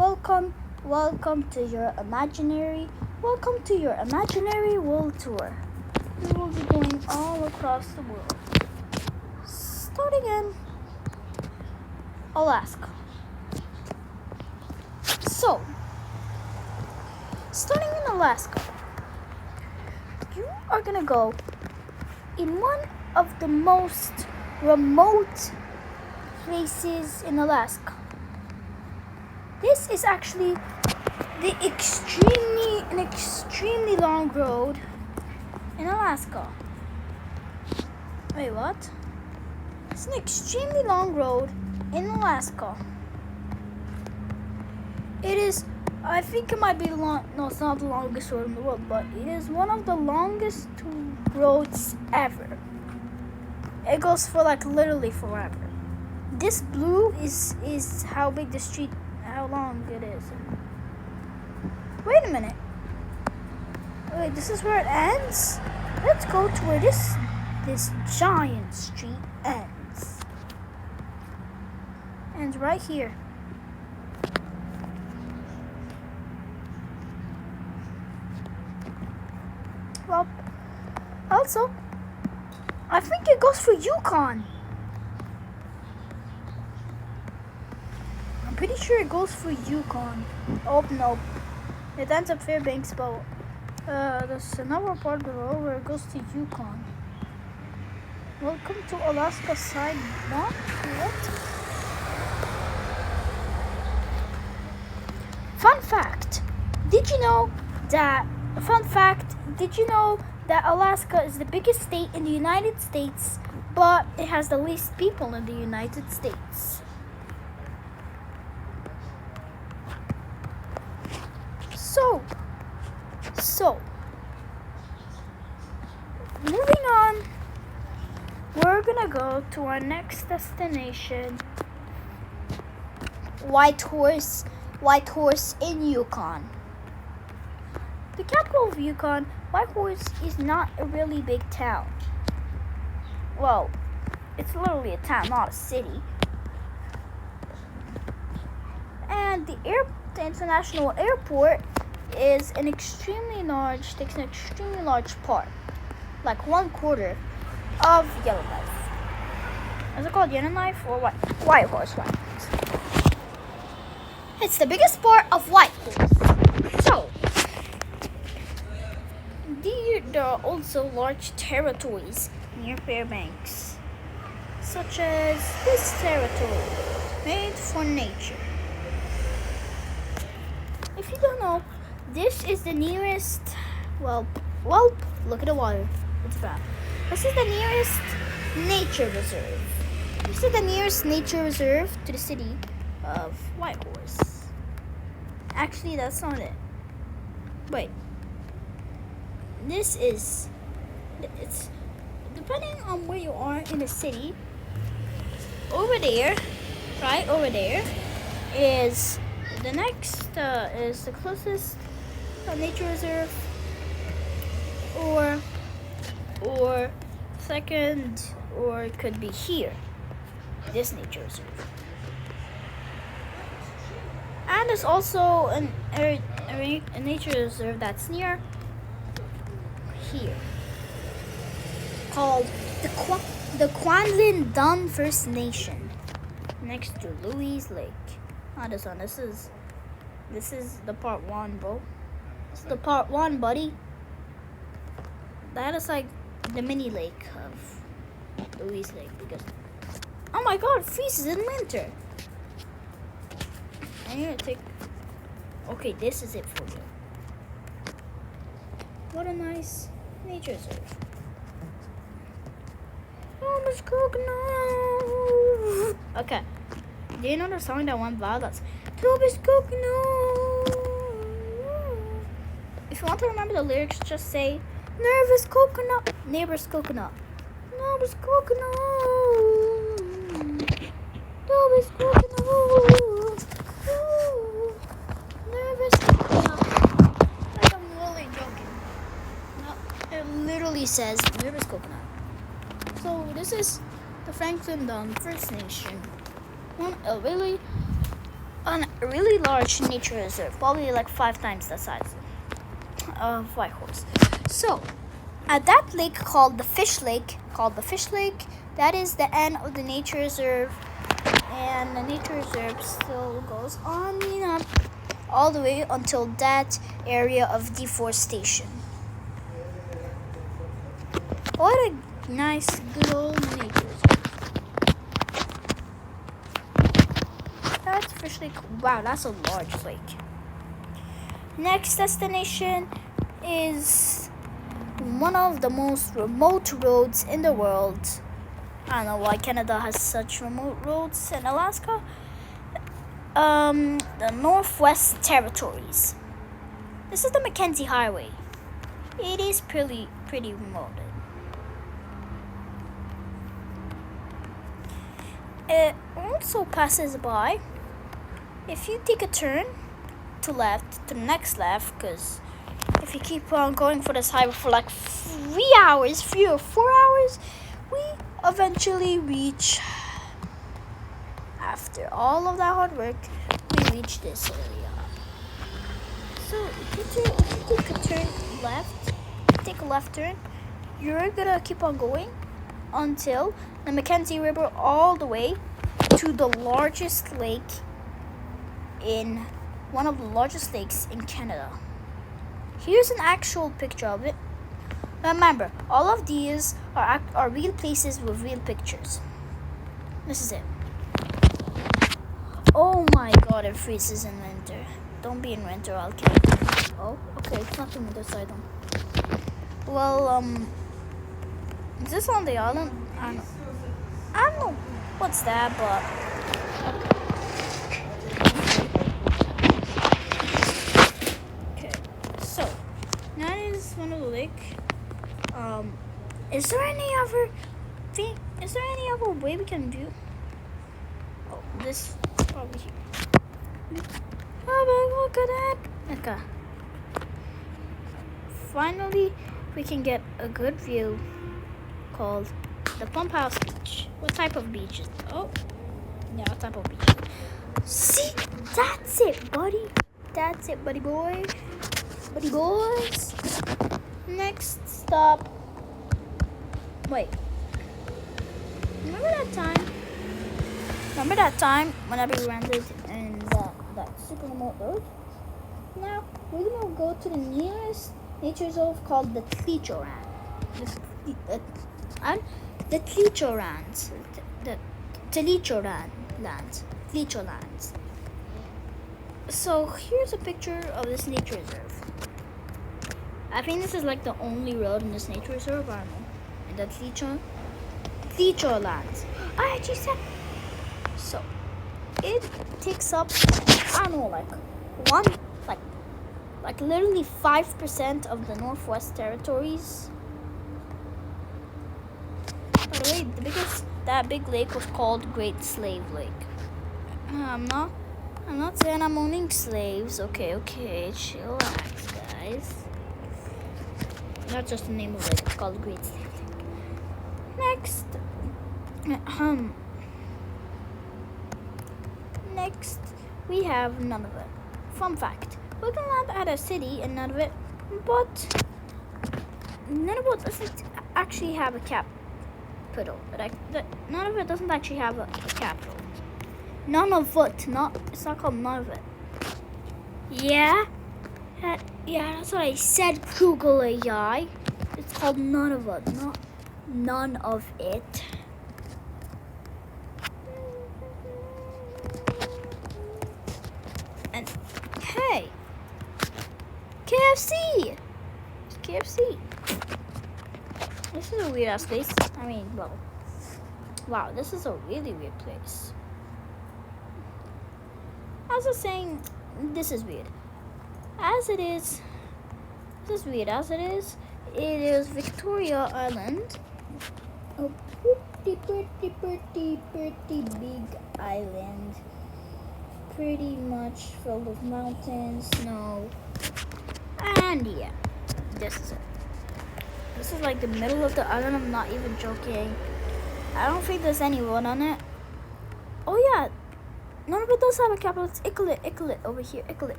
Welcome, welcome to your imaginary world tour. We will be going all across the world. Starting in Alaska. So, starting in Alaska, you are gonna go in one of the most remote places in Alaska. This is actually an extremely long road in Alaska. Wait, what? It's an extremely long road in Alaska. It is, I think it might be no, it's not the longest road in the world, but it is one of the longest roads ever. It goes for literally forever. This blue is how big the street, how long it is. Wait a minute. Wait, this is where it ends? Let's go to where this giant street ends. Ends right here. Well, also, I think it goes for Yukon. I'm pretty sure it goes for Yukon. Oh, no. It ends up Fairbanks, but there's another part of the road where it goes to Yukon. Welcome to Alaska side 1. What? Fun fact. Did you know that Alaska is the biggest state in the United States, but it has the least people in the United States? So, moving on, we're gonna go to our next destination, Whitehorse in Yukon. The capital of Yukon, Whitehorse, is not a really big town. Well, it's literally a town, not a city. And the international airport takes an extremely large part, like 1/4 of Yellowknife. Is it called Yellowknife or what? Whitehorse. It's the biggest part of Whitehorse. So, there are also large territories near Fairbanks, such as this territory, made for nature. If you don't know, this is the nearest, well, look at the water. It's bad. This is the nearest nature reserve. This is the nearest nature reserve to the city of Whitehorse. Actually, that's not it. Wait. It's depending on where you are in the city. Over there, right over there, is the next, is the closest nature reserve, or second, or it could be here, this nature reserve. And there's also a nature reserve that's near here, called the Kwantlen Dun First Nation, next to Louise Lake. Not this one. This is the part 1, bro. This is the part 1, buddy. That is like the mini lake of Louise Lake, because oh my god, it freezes in winter. I need to take. Okay, this is it for you. What a nice nature reserve. Oh, Miss Coconut. Okay. Do you know the song that went viral? That's Toby's Coconut. If you want to remember the lyrics, just say nervous coconut, neighbor's coconut. Nervous coconut. Toby's coconut. Nervous coconut. Like I'm really joking. No, it literally says nervous coconut. So this is the Franklin Dun First Nation. A really A really large nature reserve, probably like 5 times the size of Whitehorse. So, at that lake called the Fish Lake, that is the end of the nature reserve, and the nature reserve still goes on and up all the way until that area of deforestation. What a nice, good old nature reserve. That's Fish Lake. Wow, that's a large lake. Next destination is one of the most remote roads in the world. I don't know why Canada has such remote roads, in Alaska. The Northwest Territories. This is the Mackenzie Highway. It is pretty remote. It also passes by. If you take a turn to the next left, because if you keep on going for this highway for like 3 or 4 hours, we eventually reach, after all of that hard work, we reach this area. So if you take a left turn, you're gonna keep on going until the Mackenzie River, all the way to the largest lake one of the largest lakes in Canada. Here's an actual picture of it. Remember, all of these are real places with real pictures. This is it. Oh my god, it freezes in winter. Don't be in winter, I'll kill you. Oh, okay, it's not the winter side then. Well, is this on the island? I don't know what's that, but okay. So that is one of the lake. Is there any other way we can view? Oh, this probably here. Oh, look at that. Okay. Finally, we can get a good view called the Pump House Beach. What type of beach is it? Oh, yeah, what type of beach? See, that's it, buddy. That's it, buddy boy. Buddy boys. Next stop. Wait. Remember that time whenever we landed in that super remote road? Now, we're going to go to the nearest nature reserve called the Tlichoran. The Tlichorans. The Tlichorans. So, here's a picture of this nature reserve. I think this is like the only road in this nature reserve, I don't know. In the Tlichorlands. I actually said. So, it takes up, I don't know, like literally 5% of the Northwest Territories. By the way, that big lake was called Great Slave Lake. I'm not saying I'm owning slaves. Okay, chillax, guys. Not just the name of it. It's called Great Slave Lake. Next, we have Nunavut. Fun fact: we're gonna land at a city in Nunavut, but Nunavut doesn't actually have a capital. Nunavut doesn't actually have a capital. It's not called Nunavut. Yeah, that's what I said. Google AI. It's called Nunavut, not none of it. And hey, KFC. It's KFC. This is a weird ass place. I mean, well, wow, this is a really weird place. I was just saying, this is weird. It is Victoria Island. A pretty big island. Pretty much filled with mountains, snow. And yeah, this is it. This is like the middle of the island, I'm not even joking. I don't think there's anyone on it. Oh yeah, none of it does have a capital. It's Icklet over here. Icklet.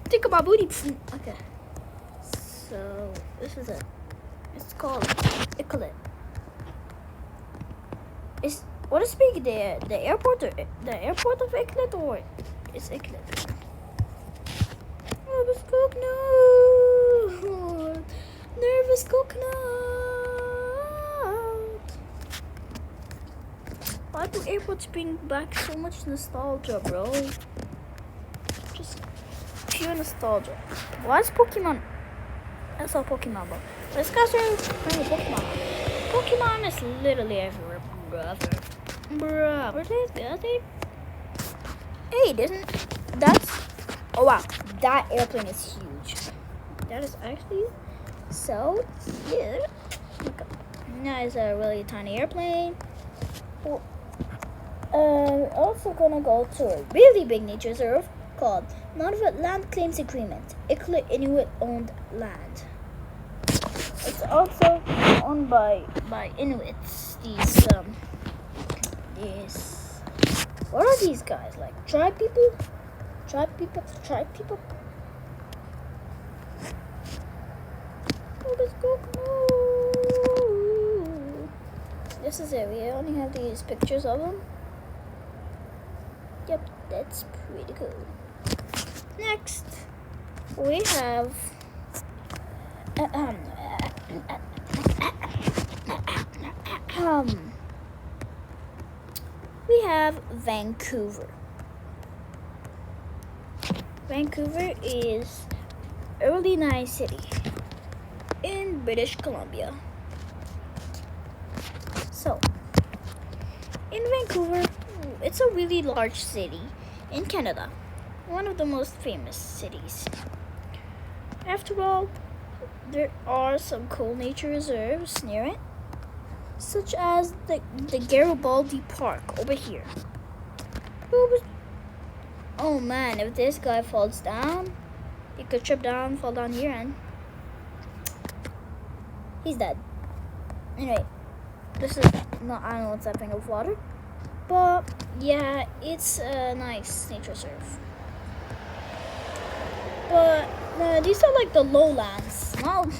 Tickle my booty. Okay. So this is it. It's called Icklet. What is big there? The airport of Icklet, or is Icklet? Nervous coconut. Why do airports bring back so much nostalgia, bro? Just pure nostalgia. Why is Pokemon? I saw Pokemon, bro. This guy's playing Pokemon. Pokemon is literally everywhere, brother. Hey, that's... Oh, wow. That airplane is huge. That is actually so huge. That is a really tiny airplane. Well, we're also gonna go to a really big nature reserve called Nunavut Land Claims Agreement. Iqaluit Inuit owned land. It's also owned by Inuits. These what are these guys, like tribe people? Oh, let's go. This is it. We only have these pictures of them. Yep, that's pretty cool. Next, we have Vancouver. Vancouver is a really nice city in British Columbia. So, in Vancouver, it's a really large city in Canada, one of the most famous cities. After all, there are some cool nature reserves near it, such as the Garibaldi Park over here. Oh man, if this guy falls down, he could trip down, fall down here, and he's dead. Anyway, this is not, I don't know what's happening with water, but yeah, it's a nice nature reserve. But these are like the lowlands. Well,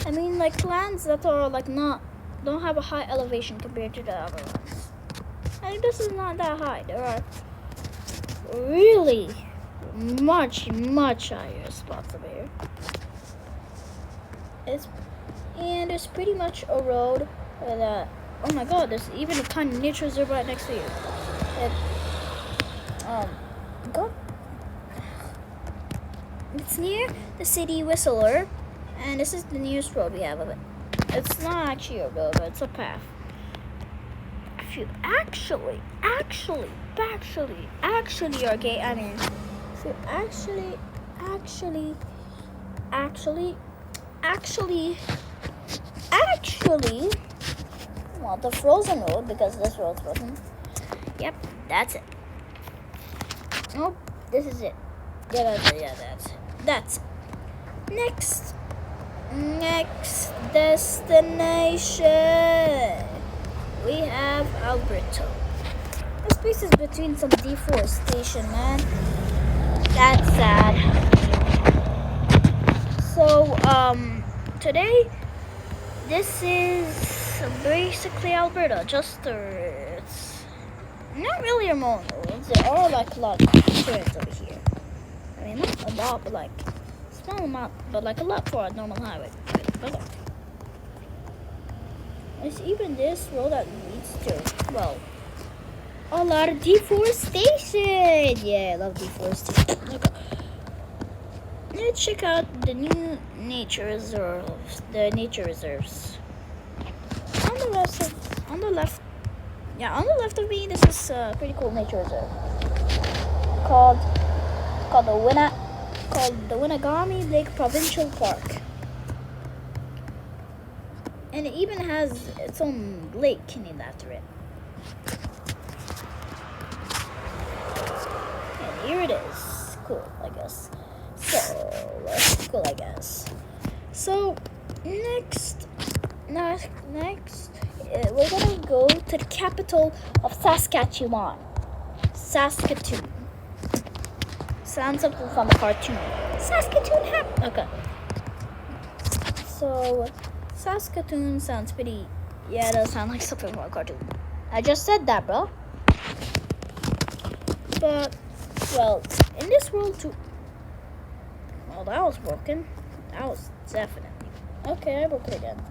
I mean, like lands that are like don't have a high elevation compared to the other ones. I think this is not that high. There are really much higher spots over here. There's pretty much a road that, oh my god, there's even a tiny nature reserve right next to you. It's near the city Whistler, and this is the nearest road we have of it. It's not actually a road, but it's a path. If you actually, okay, I mean, if you actually want the frozen road, because this road's frozen. Yep, that's it. Nope, this is it. Yeah, that's it. Next destination, we have Alberta. This place is between some deforestation, man. That's sad. So, today, this is basically Alberta. It's not really a remote roads. There are like a lot of turns over here. I mean, not a lot, but like small amount, but like a lot for a normal highway. But look, there's even this road that leads to, well, a lot of deforestation. Yeah, I love deforestation. Look, let's check out the new nature reserves. The nature reserves. On the left of me, this is a pretty cool nature reserve called the Winagami Lake Provincial Park, and it even has its own lake named after it. And here it is. Cool, I guess. So next we're gonna go to the capital of Saskatchewan. Saskatoon. Sounds something from a cartoon. Saskatoon. Okay. So, Saskatoon sounds pretty. Yeah, it does sound like something from a cartoon. I just said that, bro. But, well, in this world too. Well, that was broken. That was definitely. Okay, I broke it again.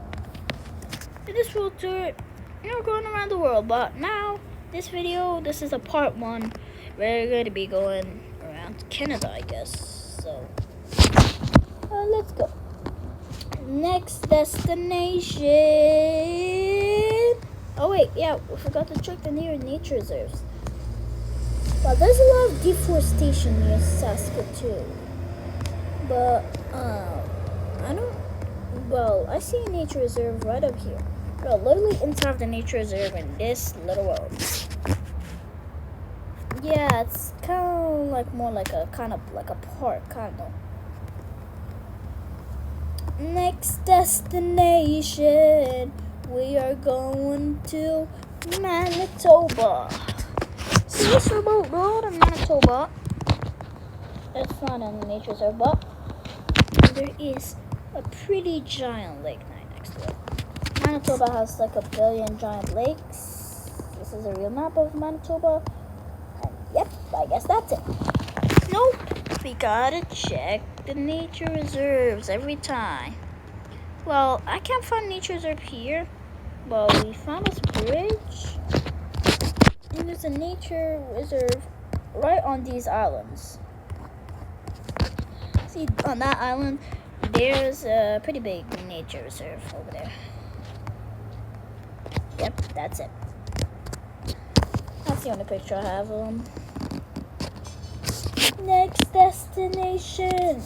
In this world tour, we're going around the world. But now, this is a part 1. We're going to be going around Canada, I guess. So, let's go. Next destination. Oh wait, yeah, we forgot to check the nearest nature reserves. Well, there's a lot of deforestation near Saskatoon, but I don't. Well, I see a nature reserve right up here. Well, literally inside of the nature reserve in this little world. Yeah, it's kind of like more like a park, kind of. Next destination, we are going to Manitoba. See this remote road in Manitoba? It's not in the nature reserve, but there is a pretty giant lake right next to it. Manitoba has like 1 billion giant lakes. This is a real map of Manitoba. And yep, I guess that's it. Nope, we gotta check the nature reserves every time. Well, I can't find nature reserve here, but we found this bridge, and there's a nature reserve right on these islands. See, on that island, there's a pretty big nature reserve over there. Yep, that's it. That's the only picture I have of them. Next destination,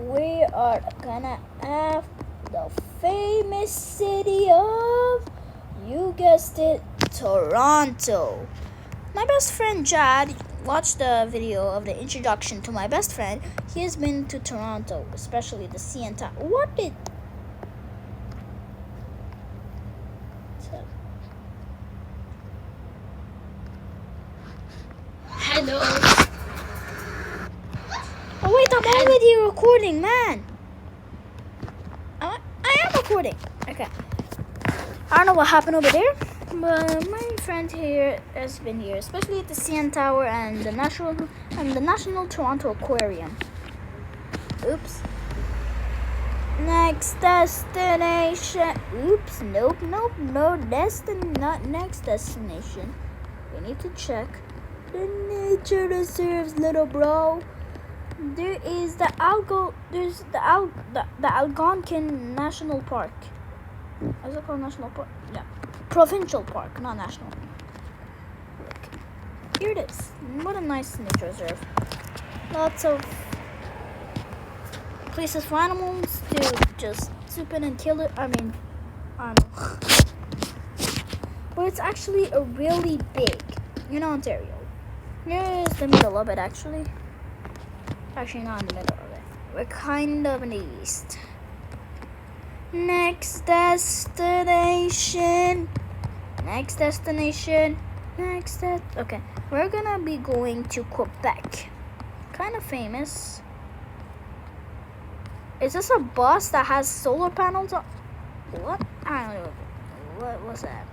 we are gonna have the famous city of, you guessed it, Toronto. My best friend Jad watched the video of the introduction to my best friend. He has been to Toronto, especially the CN Tower. What did... Hello. Oh wait, I'm already recording, man. I am recording. Okay. I don't know what happened over there, but my friend here has been here, especially at the CN Tower and the National Toronto Aquarium. Oops. Next destination. Oops. Nope. No. Not next destination. We need to check the nature reserves, little bro. There is the Algonquin National Park. Is it called National Park? Yeah. Provincial Park, not National. Look. Here it is. What a nice nature reserve. Lots of places for animals to just swoop in and kill it. I don't know. But it's actually a really big in Ontario. Here's the middle of it, actually. Actually, not in the middle of it. We're kind of in the east. Next destination. Okay, we're gonna be going to Quebec. Kind of famous. Is this a bus that has solar panels on? What? I don't know. What was that?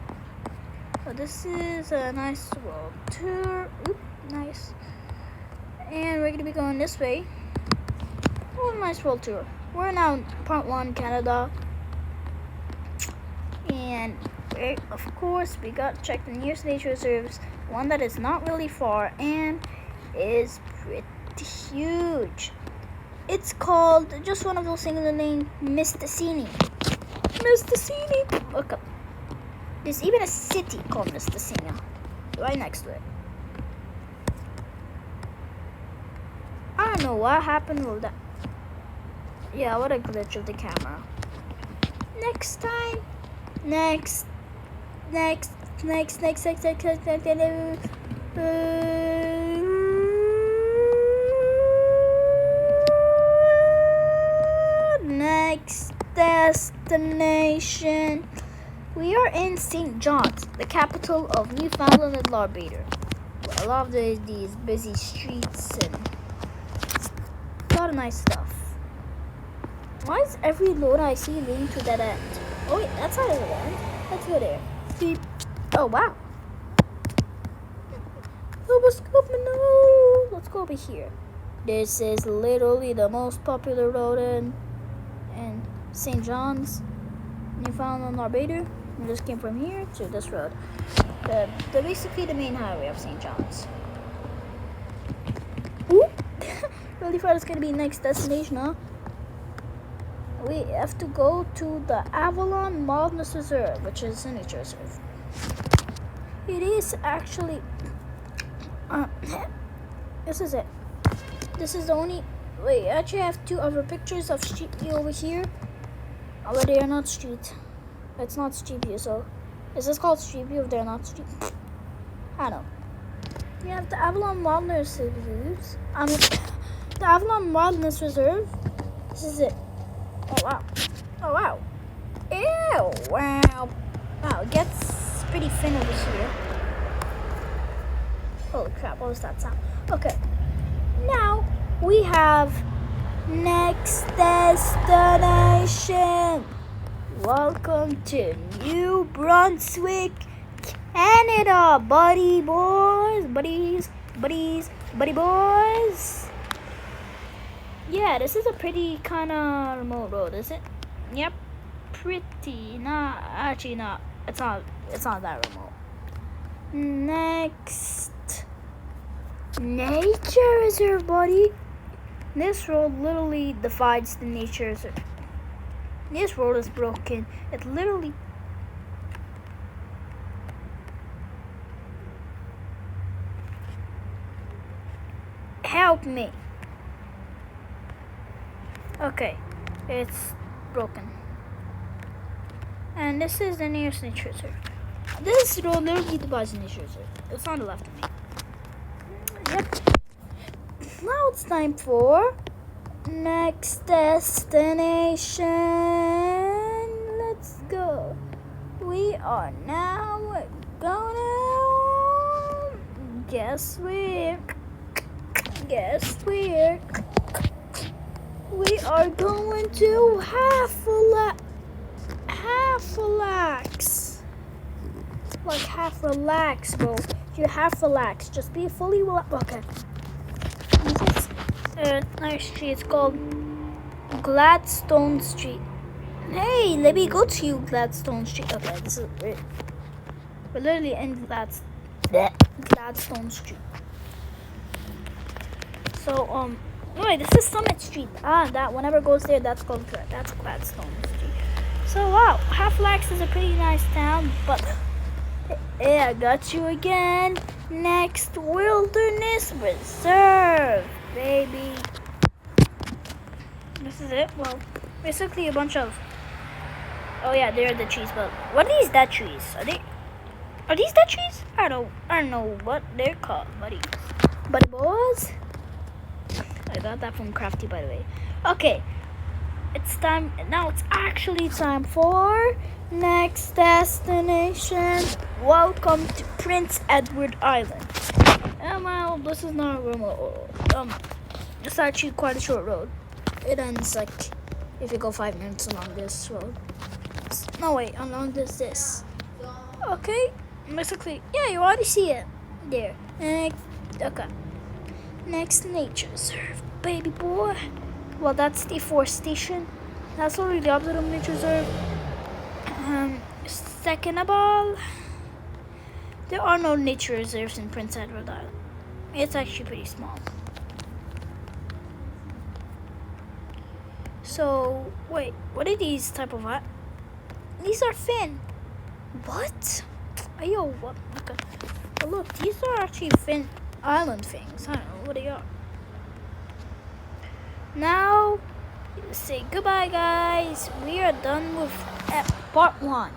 But this is a nice world tour. Oop, nice. And we're gonna be going this way. Oh, nice world tour. We're now in part 1, Canada. And of course, we got to check the nearest nature reserves. One that is not really far and is pretty huge. It's called, just one of those things in the name, Mistassini. Look up. There's even a city called Mistassini right next to it. I don't know what happened with that. Yeah, what a glitch of the camera. Next time. Next. Next destination. We are in St. John's, the capital of Newfoundland and Labrador. I love these busy streets and a lot of nice stuff. Why is every road I see leading to that end? Oh wait, that's not the end. Let's go there. Beep. Oh wow. No. Let's go over here. This is literally the most popular road in St. John's, Newfoundland, Labrador. We just came from here to this road. The basically the main highway of St. John's. Ooh. Really thought it's gonna be next destination, huh? We have to go to the Avalon Wilderness Reserve, which is a nature reserve. It is actually. This is it. This is the only. Wait, I actually have two other pictures of Street View over here. Oh, but they are not street. It's not Street View, so. Is this called Street View if they're not street? I don't know. You have the Avalon Wilderness Reserve. The Avalon Wilderness Reserve. This is it. Oh wow. Oh wow. Ew. Wow. Wow, it gets pretty thin over here. Holy crap, what was that sound? Okay. Now we have next destination. Welcome to New Brunswick, Canada, buddy boys. Yeah, this is a pretty kind of remote road, is it? Yep, pretty. Not actually not. It's not that remote. Next, nature reserve, buddy. This road literally divides the nature reserve. This road is broken. It literally. Help me. Okay, it's broken. And this is the nearest nature reserve. This road literally divides the nature reserve. It's on the left of me. Yep. Now it's time for next destination. Let's go. We are now going to guess where. We are going to Halifax. Like half relax, bro. You half relax. Just be fully relaxed. Okay. This nice street. It's called Gladstone Street. Hey, let me go to you, Gladstone Street. Okay, this is weird. We're literally in Gladstone Street. So, wait, this is Summit Street. That whenever it goes there, that's Gladstone Street. So, wow, Halifax is a pretty nice town, but yeah, I got you again. Next, Wilderness Reserve, baby. This is it. Well, basically a bunch of. Oh yeah, they're the trees. But what are these dead trees? Are these dead trees? I don't know what they're called, buddy boys. I got that from Crafty, by the way. Okay, it's time. Now it's actually time for next destination. Welcome to Prince Edward Island. Well, this is not a remote. It's actually quite a short road. It ends like if you go 5 minutes along this road. No wait, along this. Okay, basically, yeah, you already see it there. Okay. Next, nature reserve, baby boy. Well, that's deforestation. That's already the opposite of nature reserve. Second of all, there are no nature reserves in Prince Edward Island. It's actually pretty small. So, wait, what are these type of what? These are fin. What? Yo, what? Okay. Oh, look, these are actually fin island things. I don't know what they are. Now, say goodbye, guys. We are done with part 1.